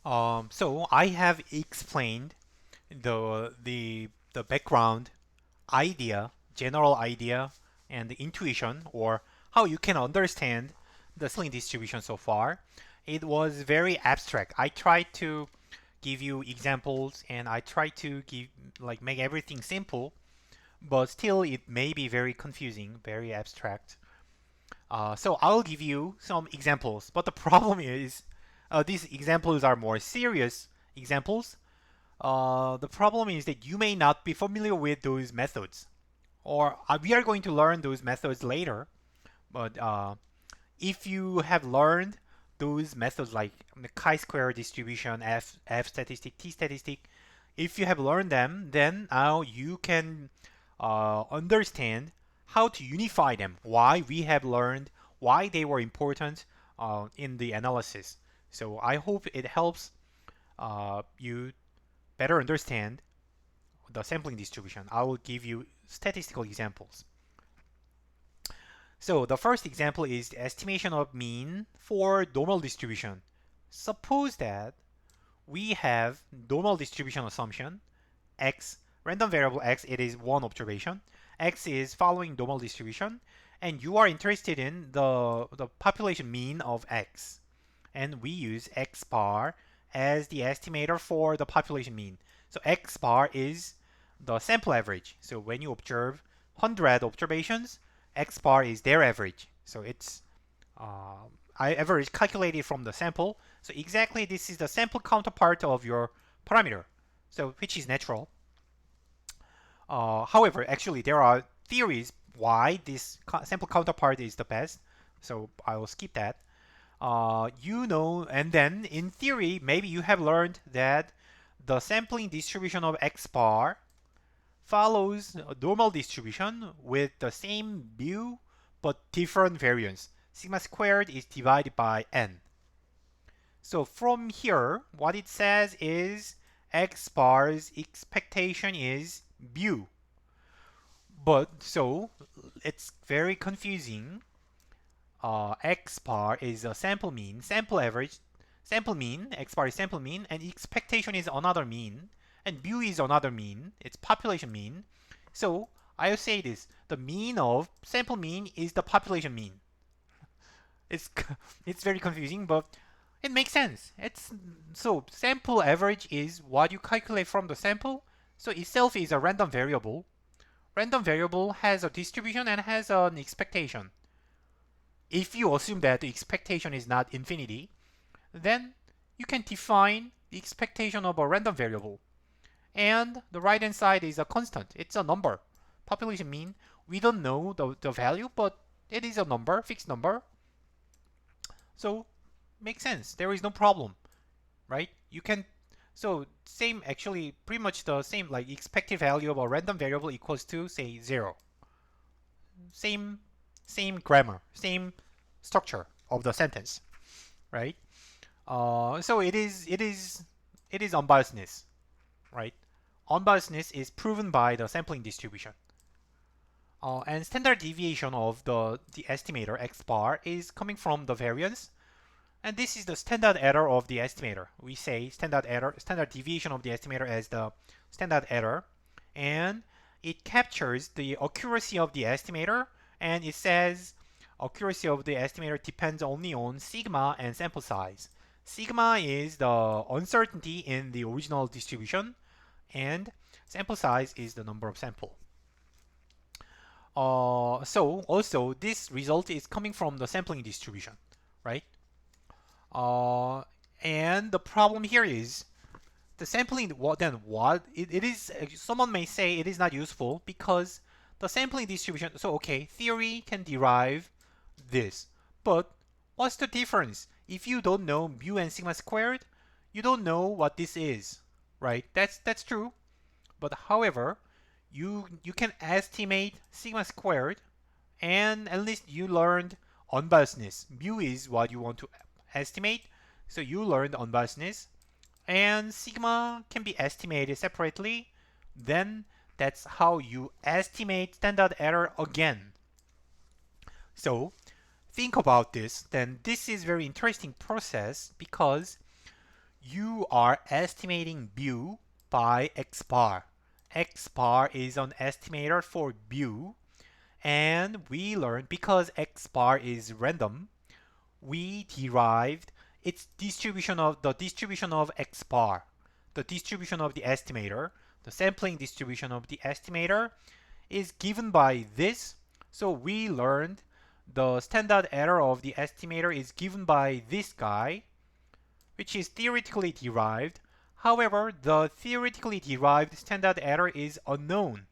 So I have explained the background idea, general idea, and the intuition, or how you can understand the sampling distribution so far. It was very abstract. I tried to give you examples, and I tried to make everything simple, but still it may be very confusing, very abstract. So I'll give you some examples, but the problem is these examples are more serious examples. The problem is that you may not be familiar with those methods, or we are going to learn those methods later. But if you have learned those methods like the chi-square distribution, F statistic, T statistic, if you have learned them, then now you can understand how to unify them, why we have learned, why they were important in the analysis. So I hope it helps you better understand the sampling distribution. I will give you statistical examples. So the first example is the estimation of mean for normal distribution. Suppose that we have normal distribution assumption, x, random variable x, it is one observation. X is following normal distribution, and you are interested in the population mean of x. And we use x bar as the estimator for the population mean. So x bar is the sample average. So when you observe 100 observations, x bar is their average. So it's average calculated from the sample. So exactly this is the sample counterpart of your parameter, so which is natural. However, actually there are theories why this sample counterpart is the best. So I will skip that. And then in theory, maybe you have learned that the sampling distribution of x bar follows a normal distribution with the same mu but different variance. Sigma squared is divided by n. So from here, what it says is x bar's expectation is mu. But so it's very confusing. X bar is a sample mean, sample average, sample mean, x bar is sample mean, and expectation is another mean, and mu is another mean, it's population mean. So I'll say this, the mean of sample mean is the population mean. It's it's very confusing, but it makes sense. It's so sample average is what you calculate from the sample, so itself is a random variable. Random variable has a distribution and has an expectation. If you assume that the expectation is not infinity, then you can define the expectation of a random variable. And the right hand side is a constant. It's a number. Population mean, we don't know the value, but it is a number, fixed number. So, makes sense. There is no problem, right? You can, so same, actually, pretty much the same, like expected value of a random variable equals to, say, 0. Same grammar, same structure of the sentence, right? So it is unbiasedness, right? Unbiasedness is proven by the sampling distribution. And standard deviation of the estimator x bar is coming from the variance, and this is the standard error of the estimator. We say standard deviation of the estimator as the standard error, and it captures the accuracy of the estimator, and it says accuracy of the estimator depends only on sigma and sample size. Sigma is the uncertainty in the original distribution, and sample size is the number of sample. So also this result is coming from the sampling distribution, right? And the problem here is the sampling. It is. Someone may say it is not useful because the sampling distribution. So okay, theory can derive this, but what's the difference? If you don't know mu and sigma squared, you don't know what this is, right? That's true. But however, you can estimate sigma squared, and at least you learned unbiasedness. Mu is what you want to estimate, so you learned unbiasedness, and sigma can be estimated separately. Then that's how you estimate standard error again. So think about this. Then this is very interesting process because you are estimating bu by x bar. X bar is an estimator for bu, and we learned because x bar is random, we derived its distribution of the distribution of x bar, the distribution of the estimator, the sampling distribution of the estimator is given by this. So we learned the standard error of the estimator is given by this guy, which is theoretically derived. However, the theoretically derived standard error is unknown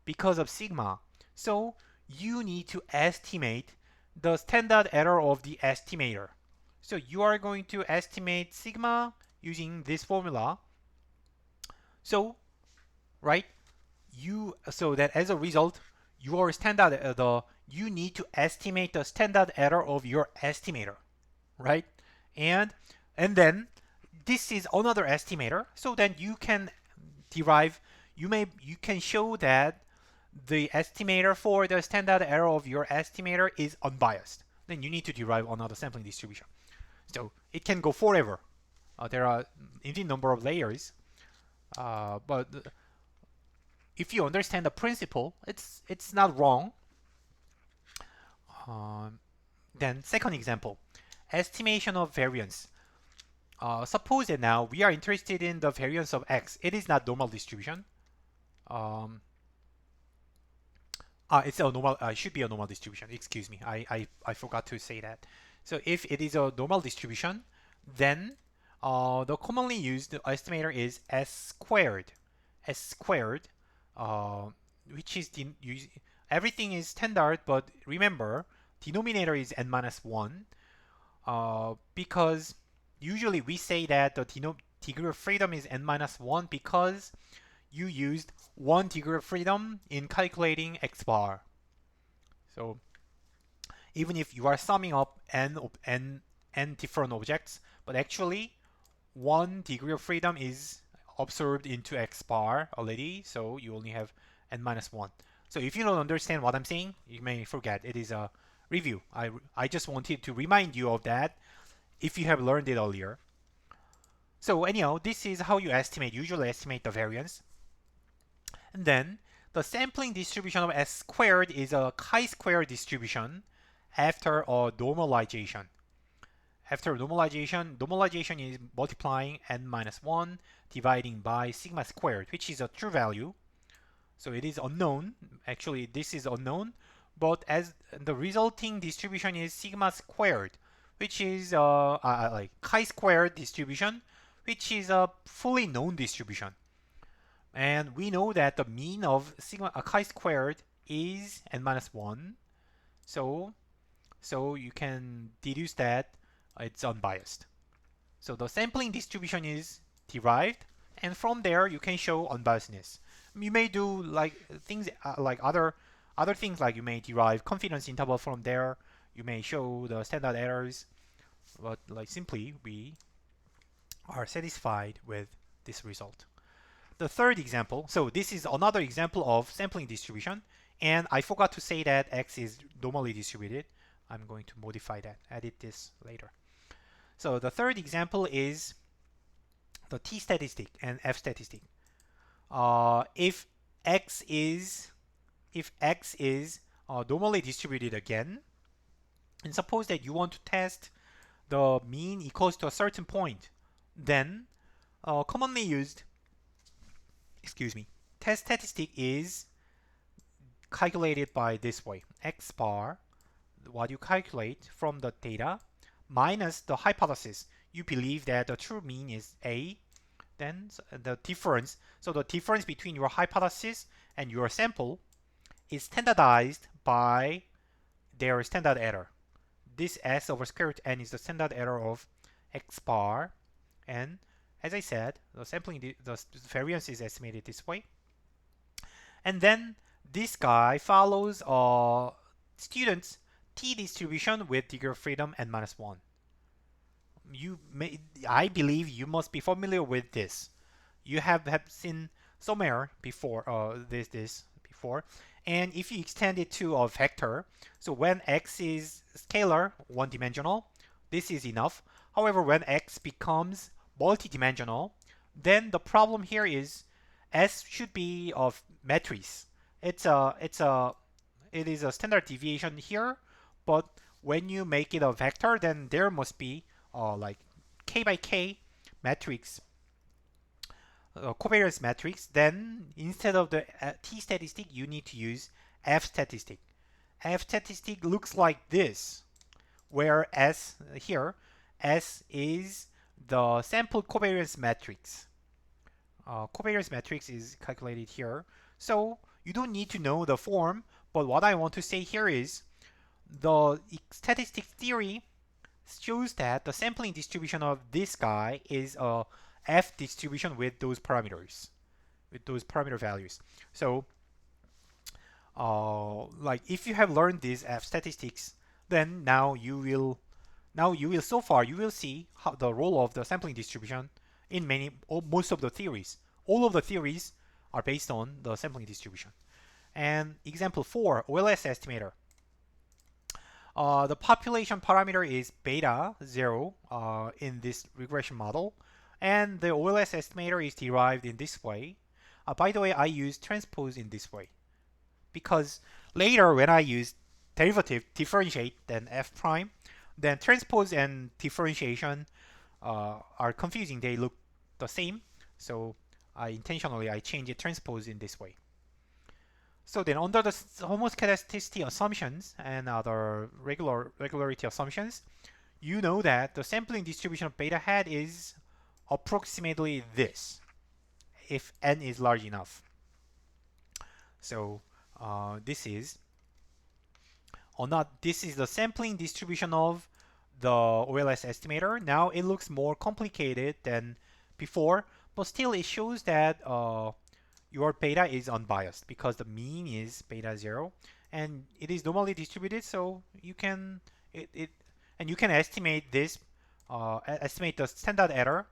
because of sigma. So you need to estimate the standard error of the estimator. So you are going to estimate sigma using this formula. So, right, so that as a result, your standard you need to estimate the standard error of your estimator, right? And then this is another estimator. So then you can derive, you can show that the estimator for the standard error of your estimator is unbiased. Then you need to derive another sampling distribution. So it can go forever. There are infinite number of layers, but if you understand the principle, it's not wrong. Then second example, estimation of variance. Suppose that now we are interested in the variance of x. It is not normal distribution. It's a normal. It should be a normal distribution. Excuse me. I forgot to say that. So if it is a normal distribution, then the commonly used estimator is s squared. S squared, which is everything is standard, but remember denominator is n minus 1, because usually we say that the degree of freedom is n minus 1 because you used 1 degree of freedom in calculating x bar. So even if you are summing up n different objects, but actually 1 degree of freedom is observed into x bar already, so you only have n minus 1. So if you don't understand what I'm saying, you may forget. It is a review. I just wanted to remind you of that if you have learned it earlier. So anyhow, this is how you usually estimate the variance. And then the sampling distribution of s squared is a chi-square distribution after a normalization. After normalization is multiplying n minus 1 dividing by sigma squared, which is a true value. So it is unknown. Actually, this is unknown, but as the resulting distribution is sigma squared, which is like chi-squared distribution, which is a fully known distribution. And we know that the mean of sigma chi-squared is n minus 1. So you can deduce that it's unbiased. So the sampling distribution is derived, and from there you can show unbiasedness. You may do like things like other things, like you may derive confidence interval from there. You may show the standard errors, but like simply we are satisfied with this result. The third example, so this is another example of sampling distribution, and I forgot to say that x is normally distributed. I'm going to modify that, edit this later. So the third example is the t statistic and f statistic. If x is normally distributed again, and suppose that you want to test the mean equals to a certain point, then commonly used test statistic is calculated by this way: x bar, what you calculate from the data, minus the hypothesis. You believe that the true mean is A, then the difference. So the difference between your hypothesis and your sample is standardized by their standard error. This s over square root n is the standard error of x bar, and as I said, the variance is estimated this way. And then this guy follows students' t distribution with degree of freedom n minus 1. I believe you must be familiar with this. You have seen somewhere before this before. And if you extend it to a vector, so when x is scalar, one-dimensional, this is enough. However, when x becomes multidimensional, then the problem here is S should be of matrix. It is a standard deviation here, but when you make it a vector, then there must be like k by k matrix, covariance matrix. Then instead of the t statistic, you need to use f statistic. F statistic looks like this, where S here, S is the sample covariance matrix. Covariance matrix is calculated here. So you don't need to know the form, but what I want to say here is the statistic theory shows that the sampling distribution of this guy is a F distribution with those parameters, with those parameter values. So like if you have learned this F statistics, then now you will so far you will see how the role of the sampling distribution in most of the theories. All of the theories are based on the sampling distribution. And example 4, OLS estimator. The population parameter is beta 0 in this regression model, and the OLS estimator is derived in this way. By the way, I use transpose in this way because later when I use derivative, differentiate, then f prime, then transpose and differentiation are confusing. They look the same, so I intentionally change it transpose in this way. So then under the homoscedasticity assumptions and other regularity assumptions, you know that the sampling distribution of beta hat is approximately this, if n is large enough. So this is the sampling distribution of the OLS estimator. Now it looks more complicated than before, but still it shows that your beta is unbiased because the mean is beta 0 and it is normally distributed, so you can you can estimate this estimate the standard error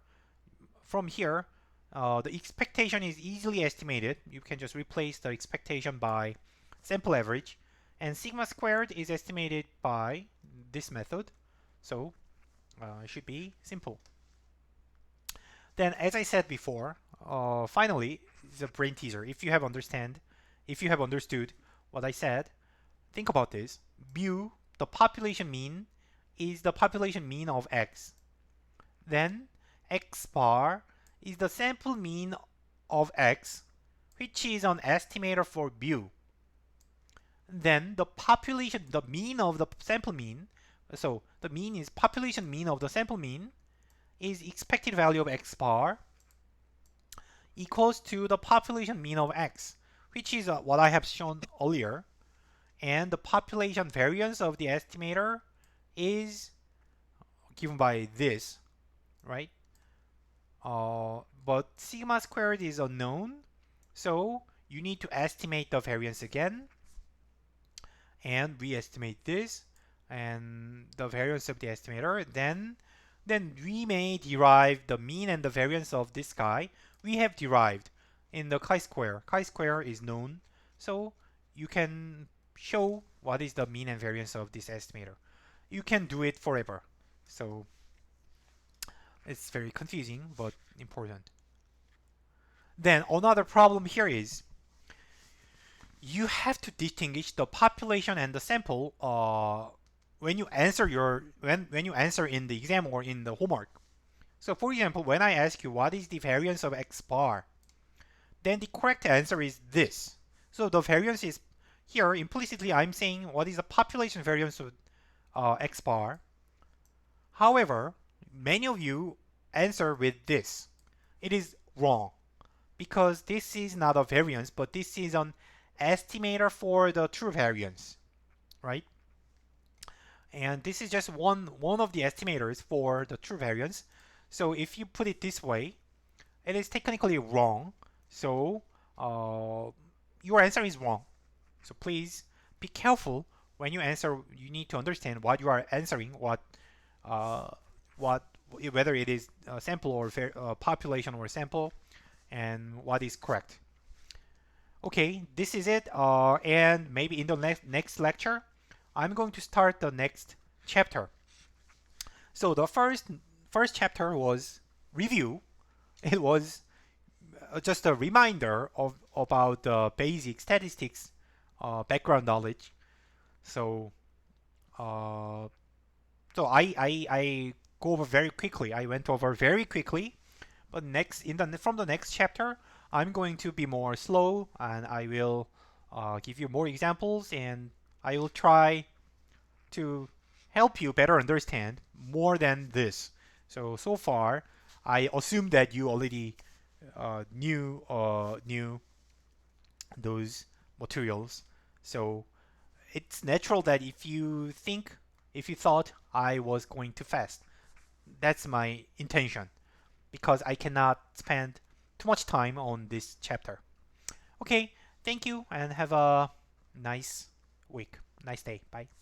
from here. The expectation is easily estimated. You can just replace the expectation by sample average, and sigma squared is estimated by this method, so it should be simple. Then, as I said before, finally, it's a brain teaser. If you have understood what I said, think about this. Mu, the population mean, is the population mean of X. Then X bar is the sample mean of X, which is an estimator for mu. Then the mean of the sample mean, so the mean is population mean of the sample mean, is expected value of X bar equals to the population mean of X, which is what I have shown earlier. And the population variance of the estimator is given by this, right? But sigma squared is unknown, so you need to estimate the variance again. And we estimate this and the variance of the estimator. Then we may derive the mean and the variance of this guy. We have derived in the chi-square. Chi-square is known, so you can show what is the mean and variance of this estimator. You can do it forever. So it's very confusing, but important. Then another problem here is you have to distinguish the population and the sample when you answer in the exam or in the homework. So for example, when I ask you what is the variance of X bar, then the correct answer is this. So the variance is here implicitly I'm saying what is the population variance of X bar. However, many of you answer with this. It is wrong because this is not a variance, but this is an estimator for the true variance, right? And this is just one of the estimators for the true variance. So if you put it this way, it is technically wrong. So your answer is wrong. So please be careful when you answer. You need to understand what you are answering, whether it is a sample or population or sample, and what is correct. Okay, this is it. And maybe in the next lecture, I'm going to start the next chapter. So the first chapter was review. It was just a reminder of about basic statistics background knowledge. So uh, I go over very quickly. I went over very quickly. But next from the next chapter, I'm going to be more slow, and I will give you more examples, and I will try to help you better understand more than this. So far, I assume that you already knew those materials. So it's natural that if you thought I was going too fast, that's my intention because I cannot spend too much time on this chapter. Okay, thank you and have a nice week, nice day. Bye.